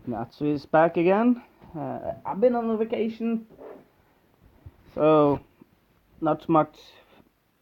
Natsu is back again. I've been on a vacation, so not much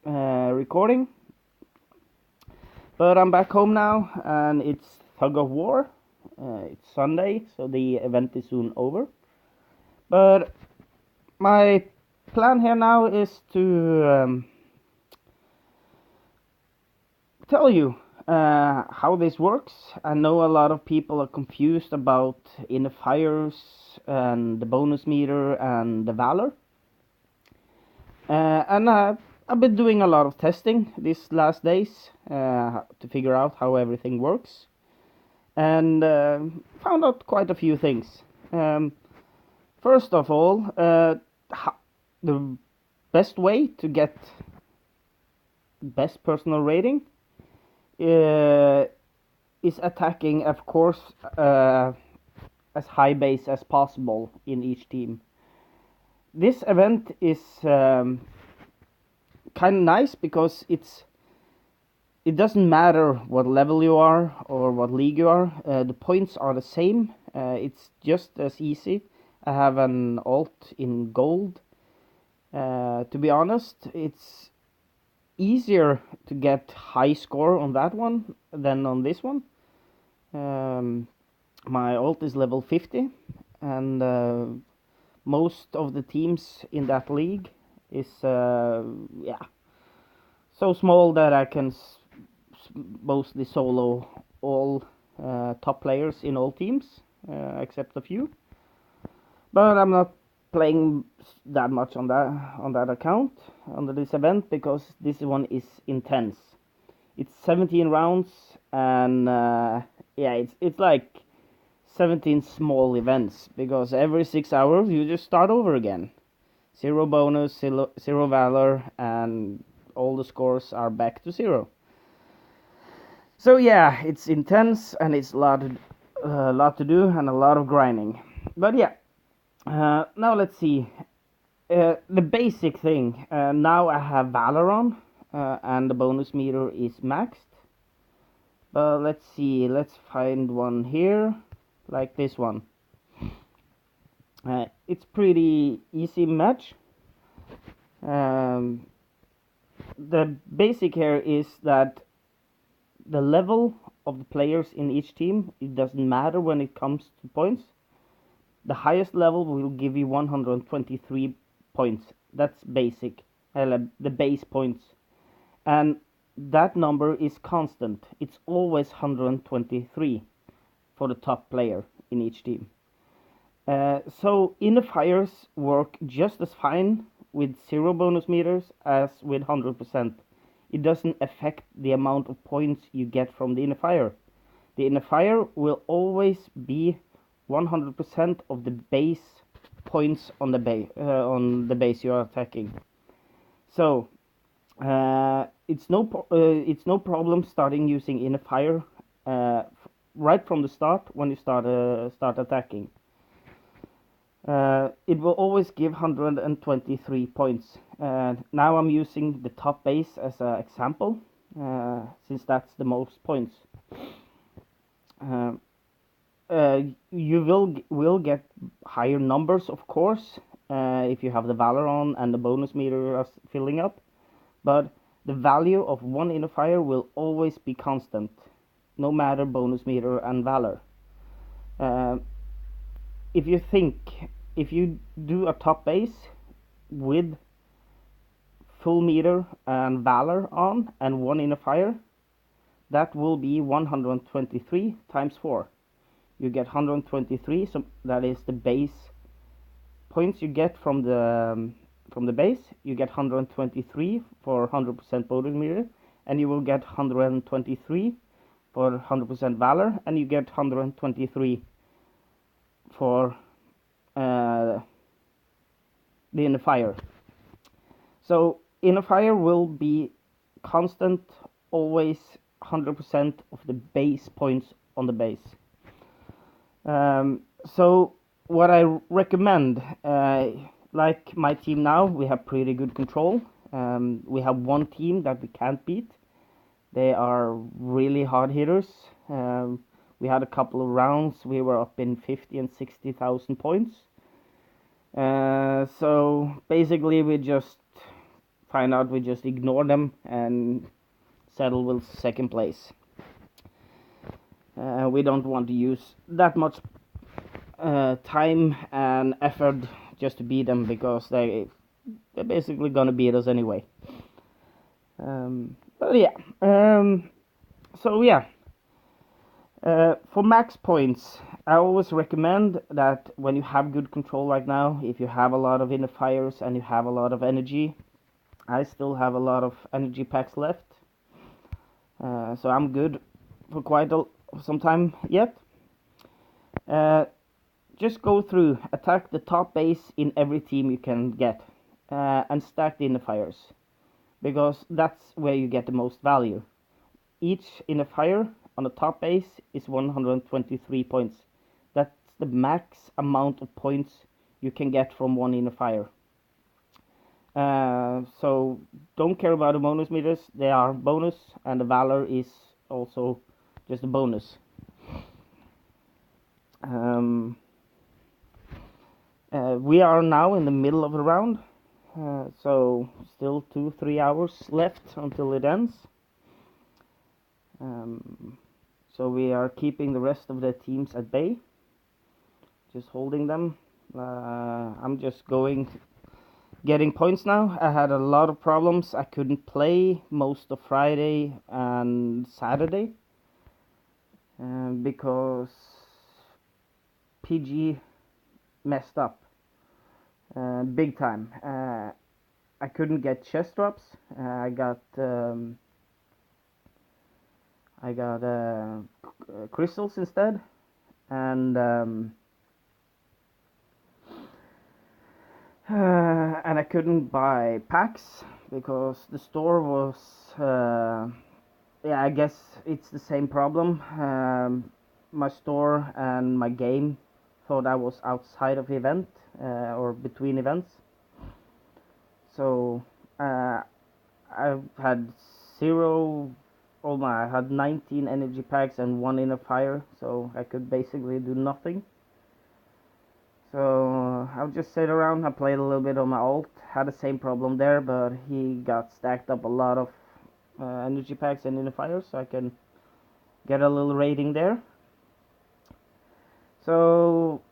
recording. But I'm back home now, and it's Tug of War. It's Sunday, so the event is soon over. But my plan here now is to tell you how this works. I know a lot of people are confused about inner fires and the bonus meter and the valor. And I've been doing a lot of testing these last days to figure out how everything works, and found out quite a few things. First of all, the best way to get best personal rating is attacking, of course, as high base as possible in each team. This event is kind of nice because it doesn't matter what level you are or what league you are. The points are the same. It's just as easy. I have an alt in gold. To be honest, it's easier to get high score on that one than on this one. My alt is level 50, and most of the teams in that league is so small that I can mostly solo all top players in all teams except a few. But I'm not playing that much on that account under this event because this one is intense. It's 17 rounds, and it's like 17 small events because every 6 hours you just start over again. Zero bonus, zero valor, and all the scores are back to zero. So yeah, it's intense and it's a lot to do and a lot of grinding. But yeah, now let's see. The basic thing. Now I have valor on, and the bonus meter is maxed. But let's see. Let's find one here, like this one. It's pretty easy match. The basic here is that the level of the players in each team, it doesn't matter when it comes to points. The highest level will give you 123 points. That's basic, the base points. And that number is constant. It's always 123 for the top player in each team. So inner fires work just as fine with 0 bonus meters as with 100%. It doesn't affect the amount of points you get from the inner fire. The inner fire will always be 100% of the base points on the base you are attacking. So it's no problem starting using inner fire right from the start when you start attacking. It will always give 123 points. Now I'm using the top base as an example, since that's the most points. You will get higher numbers, of course, if you have the valor on and the bonus meter is filling up, but the value of one inner fire will always be constant, no matter bonus meter and valor. If you do a top base with full meter and valor on and one inner fire, that will be 123 times 4. You get 123, so that is the base points you get from the base. You get 123 for 100% bonus meter, and you will get 123 for 100% valor, and you get 123 for the inner fire. So inner fire will be constant, always 100% of the base points on the base. So what I recommend, like my team now, we have pretty good control. We have one team that we can't beat. They are really hard hitters. We had a couple of rounds. We were up in 50 and 60,000 points. So basically, we just ignore them and settle with second place. We don't want to use that much time and effort just to beat them, because they're basically gonna beat us anyway. But yeah, so yeah, for max points, I always recommend that when you have good control right now, if you have a lot of inner fires and you have a lot of energy, I still have a lot of energy packs left, so I'm good for quite some time yet. Just go through, attack the top base in every team you can get, and stack the inner fires, because that's where you get the most value. Each inner fire on the top base is 123 points. That's the max amount of points you can get from one inner fire. So don't care about the bonus meters, they are bonus, and the valor is also just a bonus. We are now in the middle of the round, so still 2-3 hours left until it ends. So we are keeping the rest of the teams at bay, just holding them. I'm just getting points now. I had a lot of problems. I couldn't play most of Friday and Saturday because PG messed up big time. I couldn't get chest drops. I got crystals instead, and I couldn't buy packs because the store was yeah, I guess it's the same problem. My store and my game thought I was outside of the event or between events, so I had I had 19 energy packs and 1 inner fire, so I could basically do nothing. So I'll just sit around. I played a little bit on my alt, had the same problem there, but he got stacked up a lot of energy packs and inner fires, so I can get a little rating there. So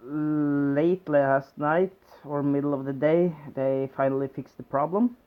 late last night or middle of the day, they finally fixed the problem.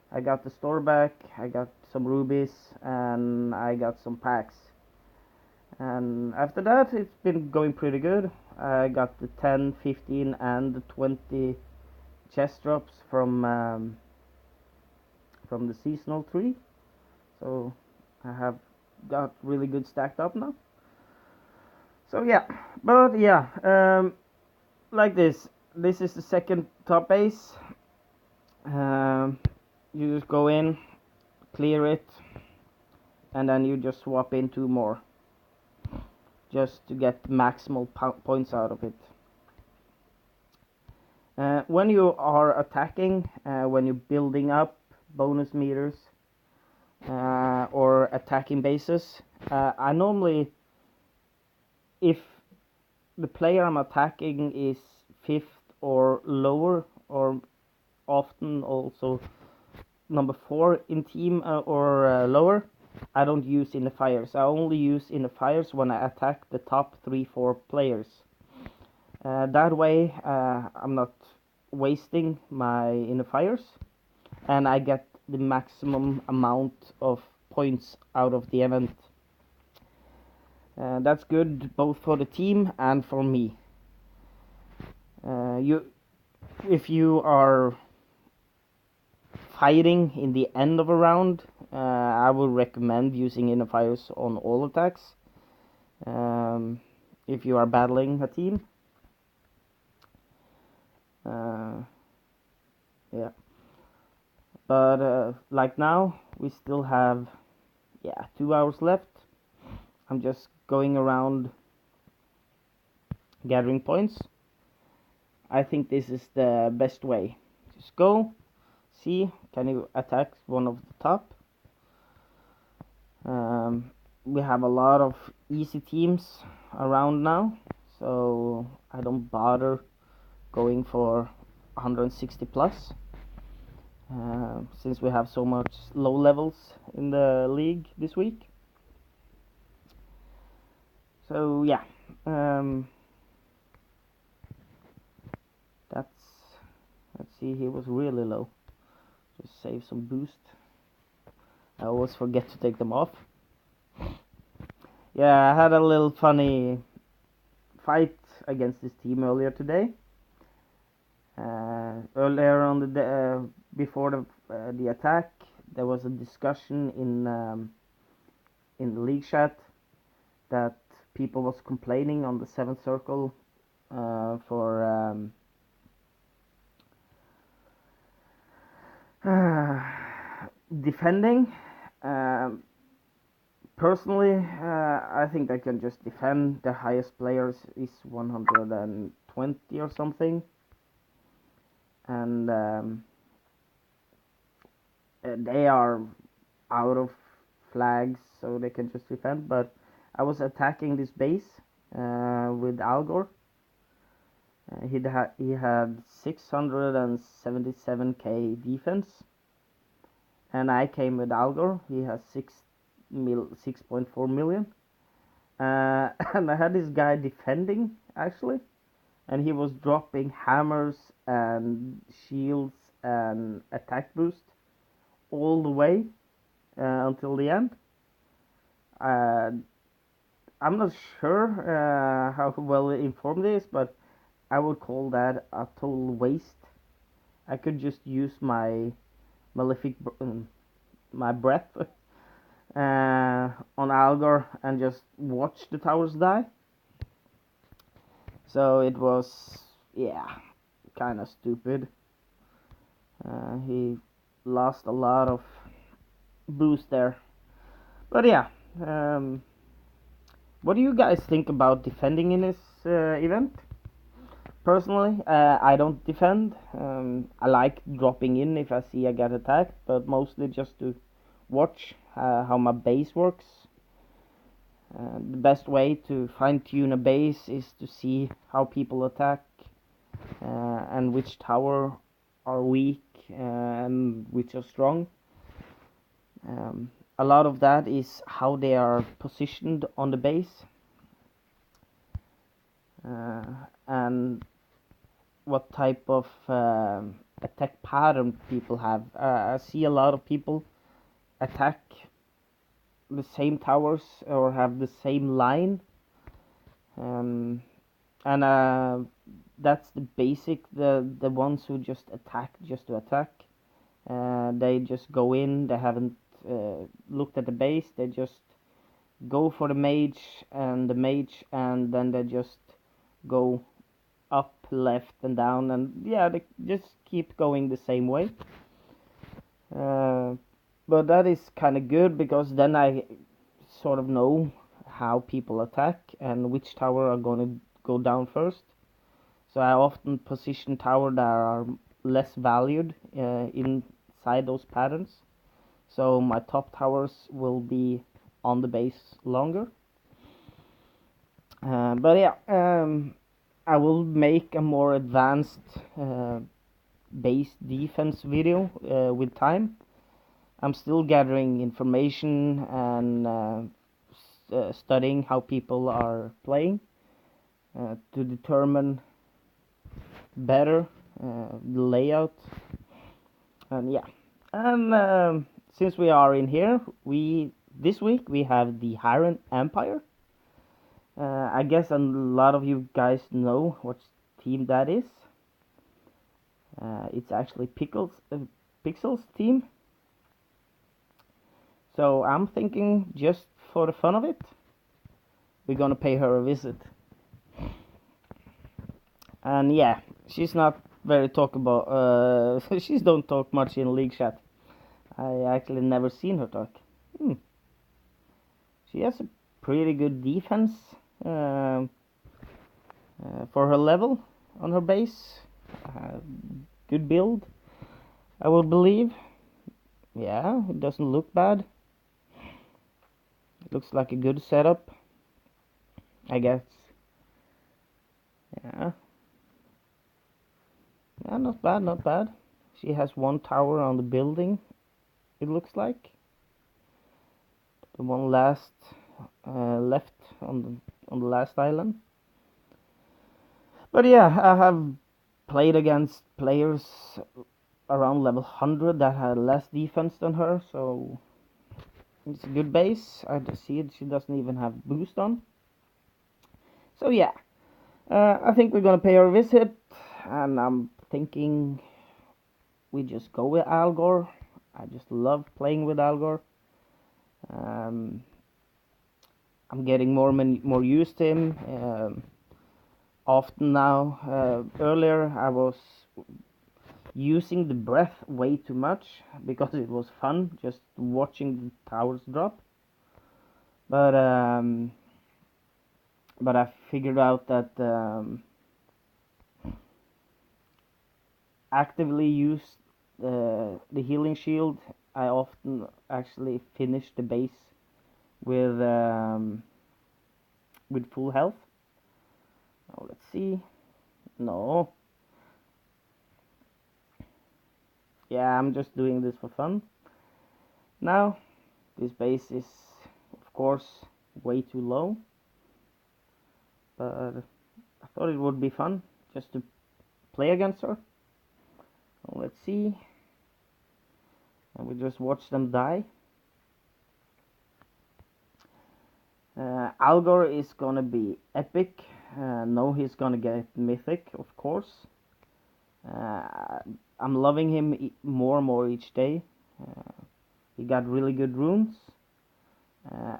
I got the store back, I got some rubies, and I got some packs. And after that, it's been going pretty good. I got the 10, 15, and the 20 chest drops from the seasonal tree. So I have got really good stacked up now. So yeah, but yeah, like this. This is the second top base. You just go in, clear it, and then you just swap in 2 more, just to get maximal points out of it. When you are attacking, when you're building up bonus meters or attacking bases, I normally, if the player I'm attacking is 5th or lower, or often also number 4 in team or lower, I don't use inner fires. I only use inner fires when I attack the top 3-4 players. That way I'm not wasting my inner fires, and I get the maximum amount of points out of the event. That's good both for the team and for me. If you are fighting in the end of a round, I will recommend using inner fires on all attacks. If you are battling a team, yeah. But like now, we still have 2 hours left. I'm just going around gathering points. I think this is the best way. Just go, see, can you attack one of the top? we have a lot of easy teams around now, so I don't bother going for 160 plus, since we have so much low levels in the league this week. So yeah, that's, let's see, he was really low. Just save some boost. I always forget to take them off. Yeah, I had a little funny fight against this team earlier today. Earlier on the day, before the attack, there was a discussion in the league chat that people was complaining on the 7th circle for defending. Personally, I think I can just defend. The highest players is 120 or something, and they are out of flags, so they can just defend. But I was attacking this base with Algor. He had 677k defense, and I came with Algor. He has 6.4 million, and I had this guy defending actually, and he was dropping hammers and shields and attack boost all the way until the end. I'm not sure how well informed it is, but I would call that a total waste. I could just use my malefic, my breath on Algor and just watch the towers die. So it was, yeah, kind of stupid. He lost a lot of boost there. But yeah, what do you guys think about defending in this event? Personally, I don't defend. I like dropping in if I see I get attacked, but mostly just to watch how my base works. The best way to fine tune a base is to see how people attack and which tower are weak and which are strong. A lot of that is how they are positioned on the base and what type of attack pattern people have. I see a lot of people attack the same towers or have the same line, and that's the basic. The ones who just attack just to attack, they just go in. They haven't looked at the base. They just go for the mage, and then they just go up, left, and down, and yeah, they just keep going the same way. But that is kind of good because then I sort of know how people attack and which tower are going to go down first. So I often position tower that are less valued inside those patterns. So my top towers will be on the base longer. But yeah, I will make a more advanced base defense video with time. I'm still gathering information and studying how people are playing to determine better the layout. And yeah, and since we are in here, this week we have the Hiran Empire. I guess a lot of you guys know what team that is. It's actually Pixel's team. So I'm thinking, just for the fun of it, we're gonna pay her a visit. And yeah, she's not very talkable. She don't talk much in league chat. I actually never seen her talk. She has a pretty good defense for her level on her base. Good build, I would believe. Yeah, it doesn't look bad. Looks like a good setup, I guess. Yeah. Yeah, not bad, not bad. She has one tower on the building, it looks like. The one last left on the last island. But yeah, I have played against players around level 100 that had less defense than her, so it's a good base. I see it, she doesn't even have boost on. So yeah, I think we're gonna pay her a visit, and I'm thinking we just go with Algor. I just love playing with Algor. Um, I'm getting more used to him. Often now. Earlier I was using the breath way too much because it was fun just watching the towers drop. But I figured out that actively use the healing shield. I often actually finish the base with full health. Now let's see. No. Yeah, I'm just doing this for fun. Now, this base is, of course, way too low. But I thought it would be fun just to play against her. Well, let's see. And we just watch them die. Algor is gonna be epic. No, he's gonna get mythic, of course. I'm loving him more and more each day. He got really good runes.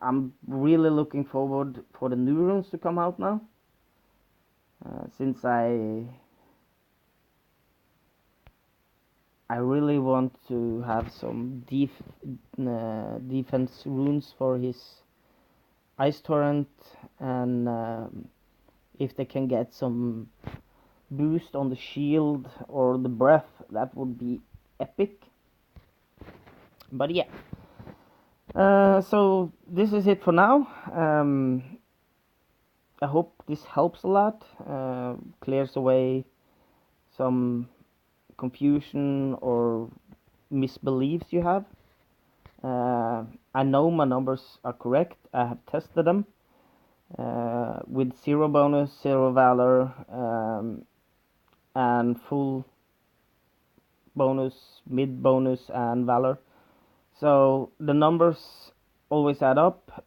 I'm really looking forward for the new runes to come out now. Since I really want to have some defense runes for his ice torrent, and if they can get some boost on the shield or the breath, that would be epic. But yeah, so this is it for now. I hope this helps a lot, clears away some confusion or misbeliefs you have. I know my numbers are correct. I have tested them with 0 bonus, 0 valor, and full bonus, mid bonus, and valor. So the numbers always add up.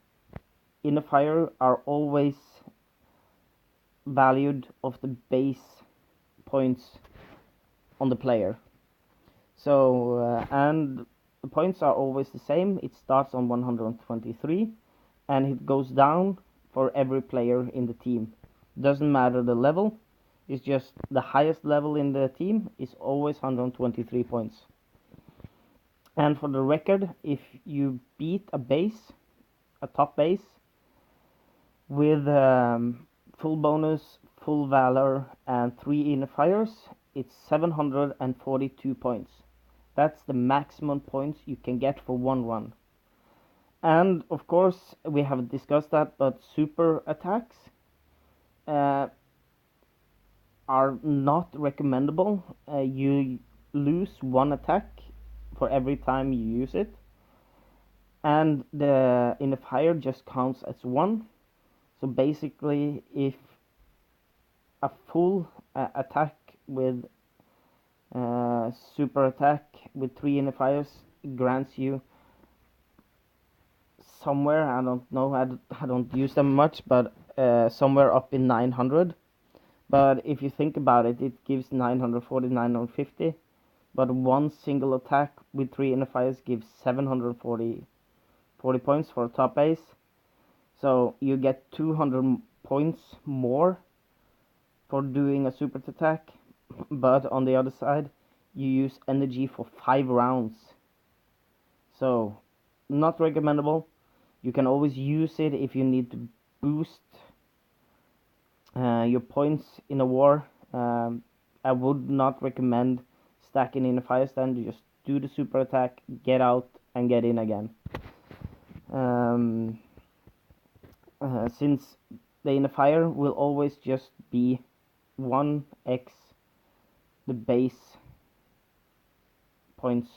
In the fire are always valued of the base points on the player. So and the points are always the same. It starts on 123 and it goes down for every player in the team. Doesn't matter the level. It's just the highest level in the team is always 123 points. And for the record, if you beat a top base, with full bonus, full valor, and 3 inner fires, it's 742 points. That's the maximum points you can get for one run. And of course, we haven't discussed that, but super attacks uh, are not recommendable. You lose one attack for every time you use it, and the in the fire just counts as one. So basically, if a full attack with super attack with 3 inner fires grants you somewhere, I don't know, I don't use them much, but somewhere up in 900. But if you think about it, it gives 940, 950. But one single attack with 3 inner fires gives 740 points for a top base. So you get 200 points more for doing a super attack, but on the other side you use energy for 5 rounds. So not recommendable. You can always use it if you need to boost your points in a war. I would not recommend stacking in a fire stand. You just do the super attack, get out, and get in again. since the identifier will always just be 1x the base points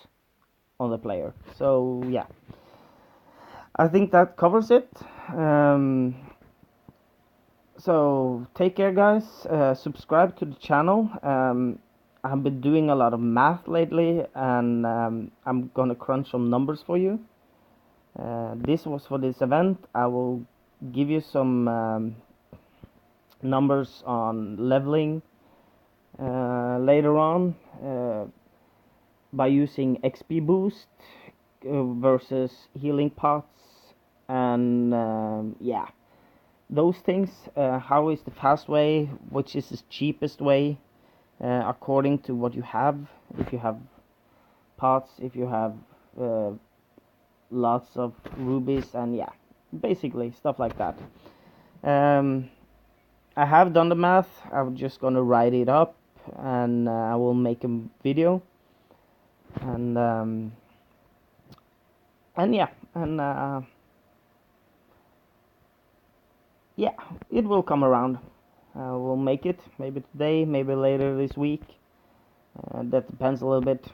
on the player. So yeah, I think that covers it. So take care, guys. Subscribe to the channel. I've been doing a lot of math lately, and I'm gonna crunch some numbers for you. This was for this event. I will give you some numbers on leveling later on by using XP boost versus healing pots, and yeah, those things. How is the fast way? Which is the cheapest way according to what you have? If you have pots, if you have lots of rubies, and yeah, basically stuff like that. I have done the math. I'm just gonna write it up, and I will make a video, and yeah, and yeah, it will come around. We'll make it, maybe today, maybe later this week. That depends a little bit.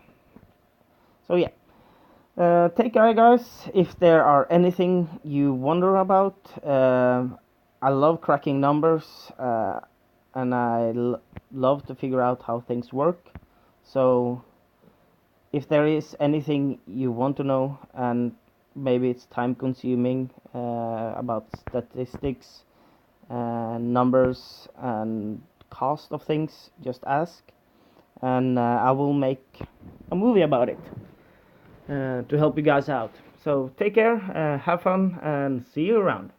So yeah, take care, guys. If there are anything you wonder about, I love cracking numbers, and I love to figure out how things work. So if there is anything you want to know, and maybe it's time consuming about statistics, numbers, and cost of things, just ask, and I will make a movie about it to help you guys out. So take care, have fun, and see you around.